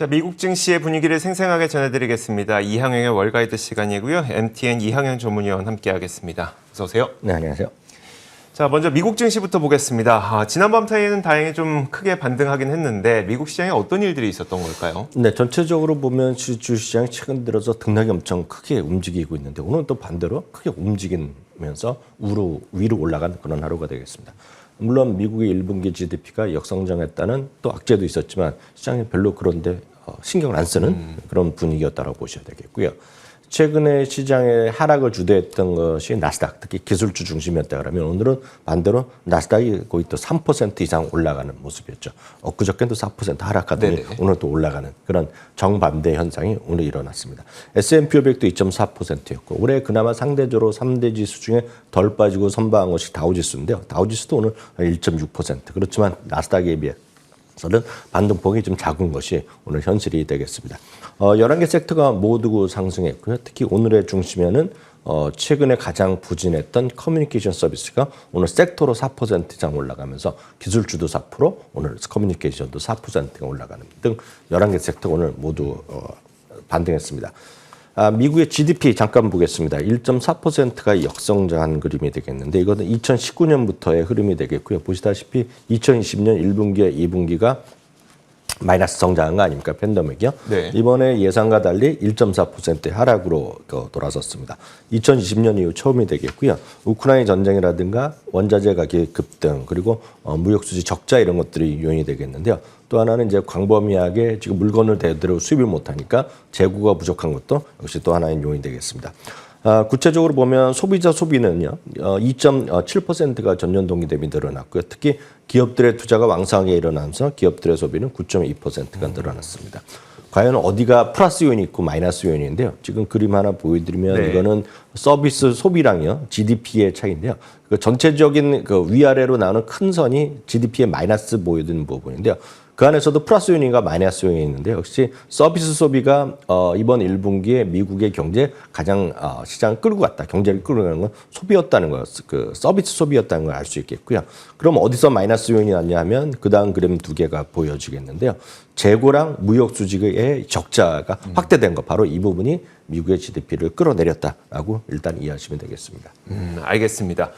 자, 미국 증시의 분위기를 생생하게 전해드리겠습니다. 이항영의 월가이드 시간이고요. MTN 이항영 전문위원 함께하겠습니다. 어서 오세요. 네, 안녕하세요. 자, 먼저 미국 증시부터 보겠습니다. 지난밤 사이에는 다행히 좀 크게 반등하긴 했는데 미국 시장에 어떤 일들이 있었던 걸까요? 네, 전체적으로 보면 주시장이 최근 들어서 등락이 엄청 크게 움직이고 있는데 오늘은 또 반대로 크게 움직이면서 위로 올라간 그런 하루가 되겠습니다. 물론 미국의 1분기 GDP가 역성장했다는 또 악재도 있었지만 시장이 별로 그런데 신경을 안 쓰는 그런 분위기였다고 보셔야 되겠고요. 최근에 시장의 하락을 주도했던 것이 나스닥, 특히 기술주 중심이었다 그러면 오늘은 반대로 나스닥이 거의 또 3% 이상 올라가는 모습이었죠. 엊그저께도 4% 하락하더니 네네. 오늘 또 올라가는 그런 정반대 현상이 오늘 일어났습니다. S&P 500도 2.4%였고 올해 그나마 상대적으로 3대 지수 중에 덜 빠지고 선방한 것이 다우지수인데요. 다우지수도 오늘 1.6%. 그렇지만 나스닥에 비해 저는 반등폭이 좀 작은 것이 오늘 현실이 되겠습니다. 11개 섹터가 모두 상승했고요. 특히 오늘의 중심에는 최근에 가장 부진했던 커뮤니케이션 서비스가 오늘 섹터로 4% 이상 올라가면서 기술주도 4%, 오늘 커뮤니케이션도 4%가 올라가는 등 11개 섹터가 오늘 모두 반등했습니다. 미국의 GDP 잠깐 보겠습니다. 1.4%가 역성장한 그림이 되겠는데 이거는 2019년부터의 흐름이 되겠고요. 보시다시피 2020년 1분기와 2분기가 마이너스 성장한 거 아닙니까? 팬데믹이요. 네. 이번에 예상과 달리 1.4%의 하락으로 돌아섰습니다. 2020년 이후 처음이 되겠고요. 우크라이나 전쟁이라든가 원자재 가격 급등 그리고 무역수지 적자 이런 것들이 요인이 되겠는데요. 또 하나는 이제 광범위하게 지금 물건을 제대로 수입을 못하니까 재고가 부족한 것도 역시 또 하나의 요인이 되겠습니다. 구체적으로 보면 소비자 소비는요, 2.7%가 전년 동기 대비 늘어났고요. 특히 기업들의 투자가 왕성하게 일어나면서 기업들의 소비는 9.2%가 늘어났습니다. 과연 어디가 플러스 요인이 있고 마이너스 요인인데요. 지금 그림 하나 보여드리면 네. 이거는 서비스 소비량이요, GDP의 차이인데요. 그 전체적인 그 위아래로 나오는 큰 선이 GDP의 마이너스 보여드리는 부분인데요. 그 안에서도 플러스 요인과 마이너스 요인이 있는데 역시 서비스 소비가 이번 1분기에 미국의 경제 가장 시장을 끌고 갔다. 경제를 끌고 가는 건 소비였다는 거, 그 서비스 소비였다는 걸 알 수 있겠고요. 그럼 어디서 마이너스 요인이 났냐 하면 그 다음 그림 두 개가 보여지겠는데요. 재고랑 무역 수지의 적자가 확대된 것 바로 이 부분이 미국의 GDP를 끌어내렸다라고 일단 이해하시면 되겠습니다. 알겠습니다.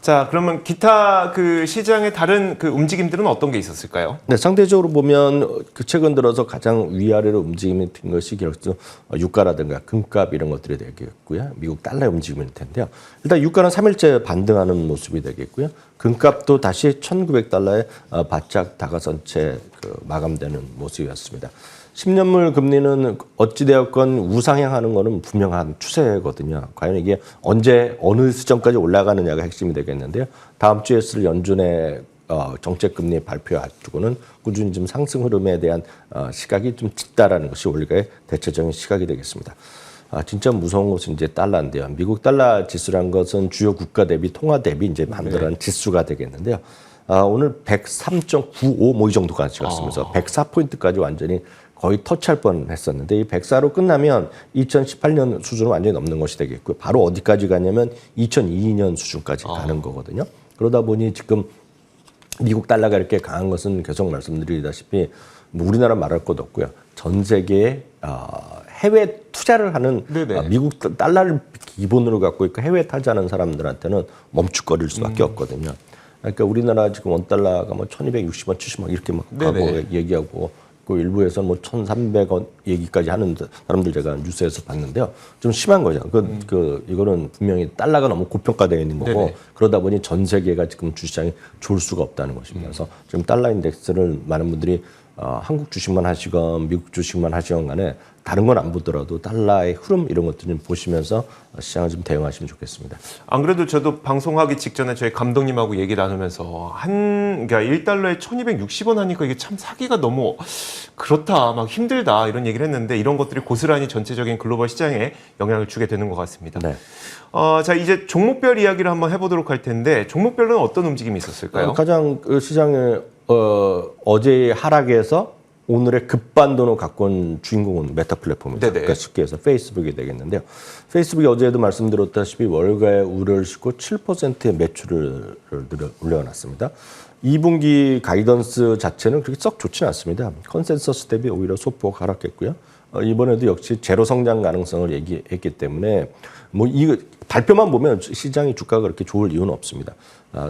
자, 그러면 기타 그 시장의 다른 그 움직임들은 어떤 게 있었을까요? 네, 상대적으로 보면 그 최근 들어서 가장 위아래로 움직임이 된 것이 결국 유가라든가 금값 이런 것들이 되겠고요. 미국 달러의 움직임일 텐데요. 일단 유가는 3일째 반등하는 모습이 되겠고요. 금값도 다시 1,900달러에 바짝 다가선 채 마감되는 모습이었습니다. 10년물 금리는 어찌되었건 우상향하는 것은 분명한 추세거든요. 과연 이게 언제 어느 수준까지 올라가느냐가 핵심이 되겠는데요. 다음 주에 있을 연준의 정책금리 발표 앞두고는 꾸준히 좀 상승 흐름에 대한 시각이 좀 짙다라는 것이 우리가의 대체적인 시각이 되겠습니다. 진짜 무서운 것은 이제 달러인데요. 미국 달러 지수란 것은 주요 국가 대비 통화 대비 이제 만들어낸 지수가 되겠는데요. 오늘 103.95 뭐 이 정도까지 갔으면서 104포인트까지 완전히 거의 터치할 뻔했었는데 이 104로 끝나면 2018년 수준을 완전히 넘는 것이 되겠고요. 바로 어디까지 가냐면 2022년 수준까지 가는 거거든요. 그러다 보니 지금 미국 달러가 이렇게 강한 것은 계속 말씀드리다시피 뭐 우리나라 말할 것도 없고요. 전 세계에 해외 투자를 하는 미국 달러를 기본으로 갖고 있고 해외 투자하는 사람들한테는 멈칫거릴 수밖에 없거든요. 그러니까 우리나라 지금 원달러가 뭐 1,260원, 70원 이렇게 막 가고 얘기하고 그 일부에서 뭐 1,300원 얘기까지 하는 사람들 제가 뉴스에서 봤는데요. 좀 심한 거죠. 이거는 분명히 달러가 너무 고평가되어 있는 거고 네네. 그러다 보니 전 세계가 지금 주시장이 좋을 수가 없다는 것입니다. 그래서 지금 달러 인덱스를 많은 분들이 한국 주식만 하시건 미국 주식만 하시건 간에 다른 건 안 보더라도 달러의 흐름 이런 것들 좀 보시면서 시장을 좀 대응하시면 좋겠습니다. 안 그래도 저도 방송하기 직전에 저희 감독님하고 얘기 나누면서 그러니까 1달러에 1,260원 하니까 이게 참 사기가 너무 그렇다, 막 힘들다 이런 얘기를 했는데 이런 것들이 고스란히 전체적인 글로벌 시장에 영향을 주게 되는 것 같습니다. 네. 자, 이제 종목별 이야기를 한번 해보도록 할 텐데 종목별로는 어떤 움직임이 있었을까요? 가장 시장의 어제의 하락에서 오늘의 급반동을 갖고 온 주인공은 메타 플랫폼입니다. 네네. 그러니까 쉽게 해서 페이스북이 되겠는데요. 페이스북이 어제도 말씀드렸다시피 월가의 우려를 싣고 7%의 매출을 올려놨습니다. 2분기 가이던스 자체는 그렇게 썩 좋지는 않습니다. 컨센서스 대비 오히려 소폭 하락했고요. 이번에도 역시 제로 성장 가능성을 얘기했기 때문에 뭐 이거 발표만 보면 시장이 주가가 그렇게 좋을 이유는 없습니다.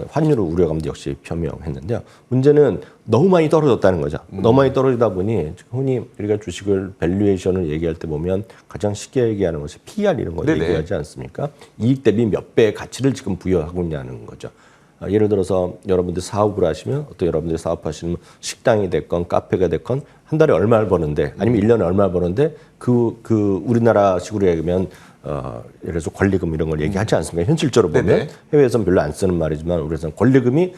환율을 우려감도 역시 표명했는데요. 문제는 너무 많이 떨어졌다는 거죠. 너무 많이 떨어지다 보니 흔히 우리가 주식을 밸류에이션을 얘기할 때 보면 가장 쉽게 얘기하는 것이 PER 이런 거 네네. 얘기하지 않습니까? 이익 대비 몇 배의 가치를 지금 부여하고 있냐는 거죠. 예를 들어서 여러분들 사업을 하시면 또 여러분들 사업하시는 식당이 됐건 카페가 됐건 한 달에 얼마를 버는데 아니면 1년에 얼마를 버는데 그 우리나라식으로 얘기하면 예를 들어서 권리금 이런 걸 얘기하지 않습니까? 현실적으로 보면 네네. 해외에서는 별로 안 쓰는 말이지만 우리에서는 권리금이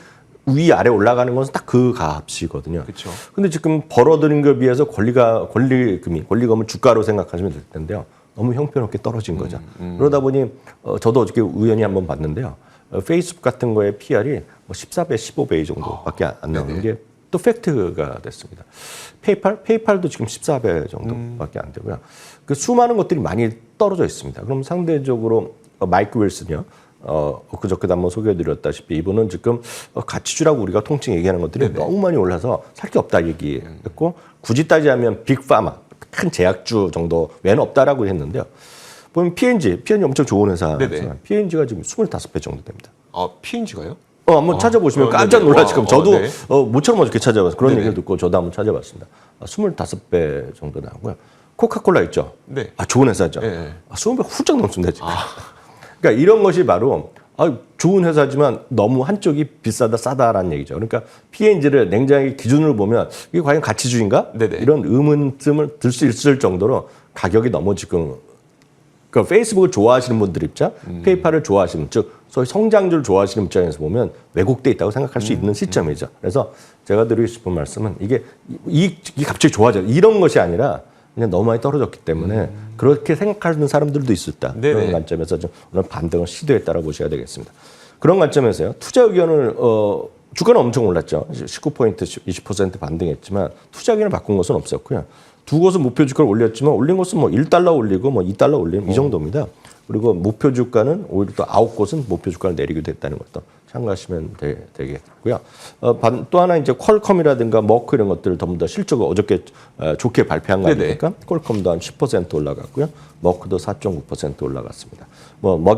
위아래 올라가는 것은 딱 그 값이거든요. 그렇죠. 근데 지금 벌어들인 것에 비해서 권리금을 주가로 생각하시면 될 텐데요. 너무 형편없게 떨어진 거죠. 그러다 보니 저도 어저께 우연히 한번 봤는데요. 페이스북 같은 거에 PR이 14배, 15배 정도밖에 안 나오는 게 또 팩트가 됐습니다. 페이팔도 지금 14배 정도밖에 안 되고요. 그 수많은 것들이 많이 떨어져 있습니다. 그럼 상대적으로 마이크 윌슨이요. 그저께도 한번 소개해드렸다시피 이분은 지금 가치주라고 우리가 통칭 얘기하는 것들이 네네. 너무 많이 올라서 살 게 없다 얘기했고 굳이 따지자면 빅파마, 큰 제약주 정도 외에는 없다라고 했는데요. 보면 P&G 엄청 좋은 회사지만 P&G가 지금 25배 정도 됩니다. P&G가요? 한번 찾아보시면 깜짝 네네. 놀라시고 저도 네. 모처럼 어저께 찾아봤어요. 그런 네네. 얘기를 듣고 저도 한번 찾아봤습니다. 25배 정도 나오고요. 코카콜라 있죠? 네. 좋은 회사죠? 네. 20배 훌쩍 넘습니다, 지금. 그러니까 이런 것이 바로 좋은 회사지만 너무 한쪽이 비싸다, 싸다라는 얘기죠. 그러니까 P&G를 냉장의 기준으로 보면 이게 과연 가치주의인가? 네네. 이런 의문점을 들 수 있을 정도로 가격이 너무 지금 그러니까 페이스북을 좋아하시는 분들 입장, 페이팔을 좋아하시는 즉 소위 성장주를 좋아하시는 입장에서 보면 왜곡돼 있다고 생각할 수 있는 시점이죠. 그래서 제가 드리고 싶은 말씀은 이게 이익이 갑자기 좋아져 이런 것이 아니라 그냥 너무 많이 떨어졌기 때문에 그렇게 생각하는 사람들도 있었다. 네네. 그런 관점에서 좀 오늘 반등을 시도했다라고 보셔야 되겠습니다. 그런 관점에서요. 투자 의견을 주가는 엄청 올랐죠. 19포인트, 20% 반등했지만 투자 의견을 바꾼 것은 없었고요. 두 곳은 목표 주가를 올렸지만 올린 것은 뭐 1달러 올리고 뭐 2달러 올리는 이 정도입니다. 그리고 목표 주가는 오히려 또 9곳은 목표 주가를 내리기도 했다는 것도 참고하시면 되겠고요. 또 하나 이제 퀄컴이라든가 머크 이런 것들을 전부 다 실적을 어저께 좋게 발표한 거 아닙니까? 퀄컴도 한 10% 올라갔고요. 머크도 4.9% 올라갔습니다.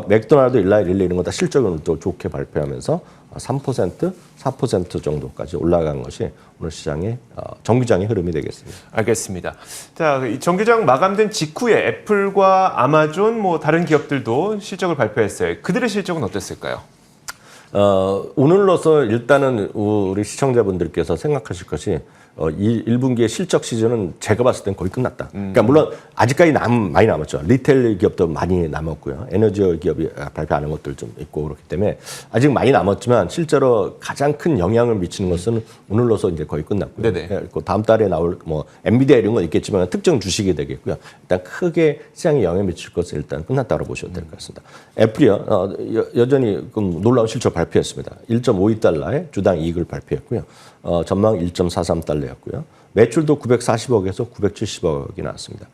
맥도날드, 일라일리 이런 거 다 실적을 또 좋게 발표하면서 3%, 4% 정도까지 올라간 것이 오늘 시장의 정규장의 흐름이 되겠습니다. 알겠습니다. 자, 이 정규장 마감된 직후에 애플과 아마존 뭐 다른 기업들도 실적을 발표했어요. 그들의 실적은 어땠을까요? 오늘로서 일단은 우리 시청자분들께서 생각하실 것이 이 1분기의 실적 시즌은 제가 봤을 땐 거의 끝났다. 그러니까 물론 아직까지 많이 남았죠. 리테일 기업도 많이 남았고요. 에너지 기업이 발표하는 것들 좀 있고 그렇기 때문에 아직 많이 남았지만 실제로 가장 큰 영향을 미치는 것은 오늘로서 이제 거의 끝났고요. 네네. 그리고 다음 달에 나올 뭐 엔비디아 이런 건 있겠지만 특정 주식이 되겠고요. 일단 크게 시장에 영향을 미칠 것은 일단 끝났다고 보셔도 될 것 같습니다. 애플이요. 여전히 놀라운 실적 발표했습니다. 1.52달러의 주당 이익을 발표했고요. 전망 1.43달러였고요. 매출도 940억에서 970억이 나왔습니다.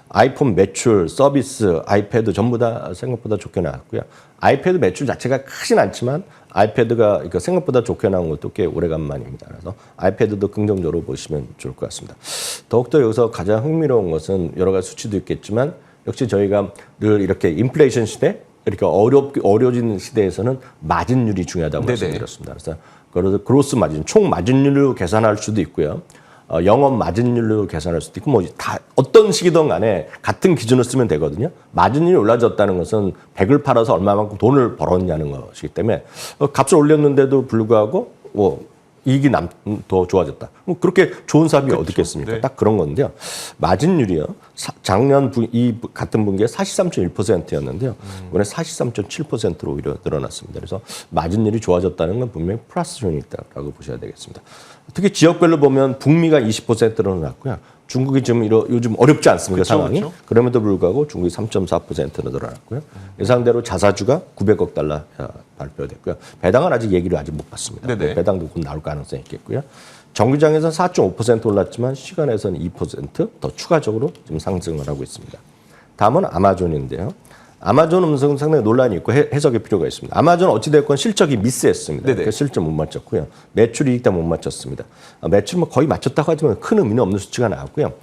아이폰 매출, 서비스, 아이패드 전부 다 생각보다 좋게 나왔고요. 아이패드 매출 자체가 크진 않지만 아이패드가 생각보다 좋게 나온 것도 꽤 오래간만입니다. 그래서 아이패드도 긍정적으로 보시면 좋을 것 같습니다. 더욱더 여기서 가장 흥미로운 것은 여러 가지 수치도 있겠지만 역시 저희가 늘 이렇게 인플레이션 시대 이렇게 어려진 시대에서는 마진율이 중요하다고 말씀드렸습니다. 그래서 그로스 마진, 총 마진율로 계산할 수도 있고요. 영업 마진율로 계산할 수도 있고 뭐 다 어떤 식이든 간에 같은 기준을 쓰면 되거든요. 마진율이 올라졌다는 것은 100을 팔아서 얼마만큼 돈을 벌었냐는 것이기 때문에 값을 올렸는데도 불구하고 이익이 더 좋아졌다. 그렇게 좋은 사업이 어디 있겠습니까? 네. 딱 그런 건데요. 마진율이요. 작년 이 같은 분기에 43.1%였는데요. 이번에 43.7%로 오히려 늘어났습니다. 그래서 마진율이 좋아졌다는 건 분명히 플러스 요인이 있다고 보셔야 되겠습니다. 특히 지역별로 보면 북미가 20%로 늘어났고요. 중국이 지금 요즘 어렵지 않습니까? 그쵸, 상황이. 그쵸. 그럼에도 불구하고 중국이 3.4%로 늘어났고요. 예상대로 자사주가 900억 달러 발표됐고요. 배당은 아직 얘기를 못 봤습니다. 네네. 배당도 곧 나올 가능성이 있겠고요. 정규장에서는 4.5% 올랐지만 시간에서는 2%더 추가적으로 지금 상승을 하고 있습니다. 다음은 아마존인데요. 아마존 음성은 상당히 논란이 있고 해석의 필요가 있습니다. 아마존 어찌됐건 실적이 미스했습니다. 그러니까 실적 못 맞췄고요. 매출 이익 다 못 맞췄습니다. 매출 뭐 거의 맞췄다고 하지만 큰 의미는 없는 수치가 나왔고요.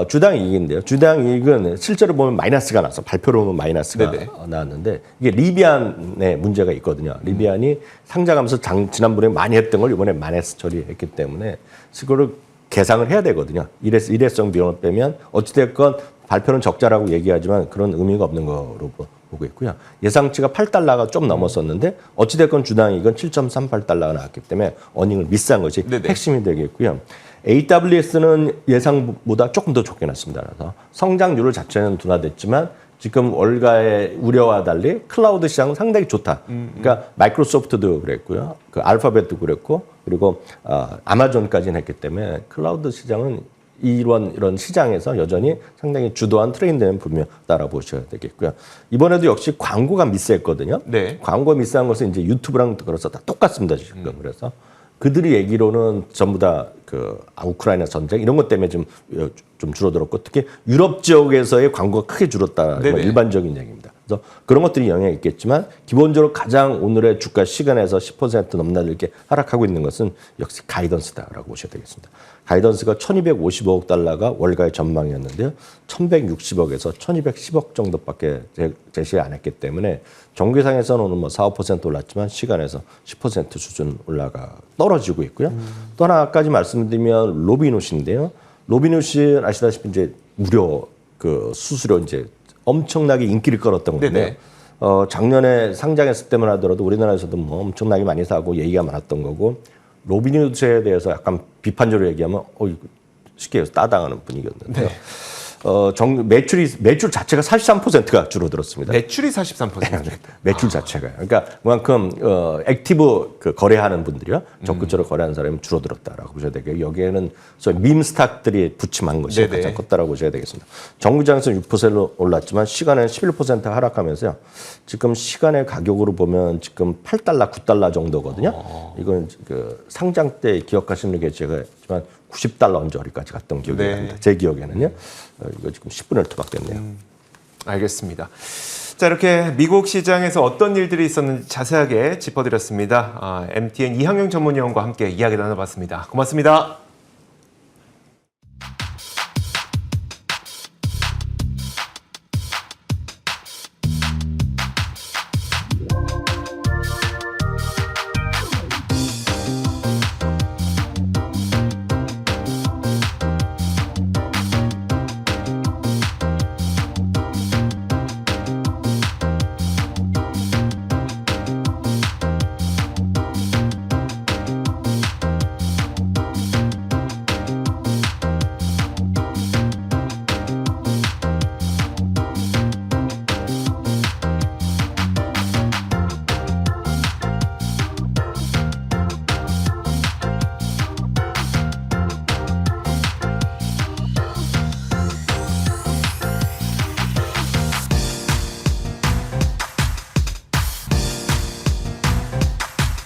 주당 이익인데요. 주당 이익은 실제로 보면 마이너스가 나서 발표로 보면 마이너스가 나왔는데 이게 리비안에 문제가 있거든요. 리비안이 상장하면서 지난번에 많이 했던 걸 이번에 마이너스 처리했기 때문에 그거를 계상을 해야 되거든요. 일회성 비용을 빼면 어찌됐건 발표는 적자라고 얘기하지만 그런 의미가 없는 거로 보고 있고요. 예상치가 8달러가 좀 넘었었는데 어찌됐건 주당 이익은 7.38달러가 나왔기 때문에 어닝을 미스한 것이 핵심이 되겠고요. AWS는 예상보다 조금 더 좋게 났습니다. 그래서 성장률 자체는 둔화됐지만 지금 월가의 우려와 달리 클라우드 시장은 상당히 좋다. 그러니까 마이크로소프트도 그랬고요. 그 알파벳도 그랬고 그리고 아마존까지는 했기 때문에 클라우드 시장은 이런 시장에서 여전히 상당히 주도한 트렌드는 분명하다라고 보셔야 되겠고요. 이번에도 역시 광고가 미스했거든요. 광고가 미스한 것은 이제 유튜브랑 그래서 다 똑같습니다. 지금 그래서 그들이 얘기로는 전부 다 그 우크라이나 전쟁 이런 것 때문에 좀 줄어들었고 특히 유럽 지역에서의 광고가 크게 줄었다. 일반적인 얘기입니다. 그래서 그런 것들이 영향이 있겠지만 기본적으로 가장 오늘의 주가 시간에서 10% 넘나들게 하락하고 있는 것은 역시 가이던스다라고 보셔야 되겠습니다. 가이던스가 1250억 달러가 월가의 전망이었는데요. 1160억에서 1210억 정도밖에 제시 안 했기 때문에 정기상에서는 오늘 뭐 4, 5% 올랐지만 시간에서 10% 수준 떨어지고 있고요. 또 하나까지 말씀드리면 로빈훗인데요. 로빈훗이 아시다시피 이제 무료 그 수수료 이제 엄청나게 인기를 끌었던 건데 작년에 상장했을 때만 하더라도 우리나라에서도 뭐 엄청나게 많이 사고 얘기가 많았던 거고 로빈훗에 대해서 약간 비판적으로 얘기하면 이거 쉽게 해서 따당하는 분위기였는데요. 매출 자체가 43%가 줄어들었습니다. 매출이 43%? 매출 자체가요. 그러니까 그만큼 액티브 거래하는 분들이요. 적극적으로 거래하는 사람이 줄어들었다라고 보셔야 되고요. 여기에는 소위 밈 스탁들이 부침한 것이 가장 컸다라고 보셔야 되겠습니다. 정규장에서는 6% 올랐지만 시간에는 11% 하락하면서요. 지금 시간의 가격으로 보면 지금 8달러, 9달러 정도거든요. 이건 그 상장 때 기억하시는 게 제가 했지만 90달러 언저리까지 갔던 기억이 납니다. 제 기억에는요. 이거 지금 10분의 1 토박됐네요. 알겠습니다. 자, 이렇게 미국 시장에서 어떤 일들이 있었는지 자세하게 짚어드렸습니다. MTN 이항영 전문위원과 함께 이야기 나눠봤습니다. 고맙습니다.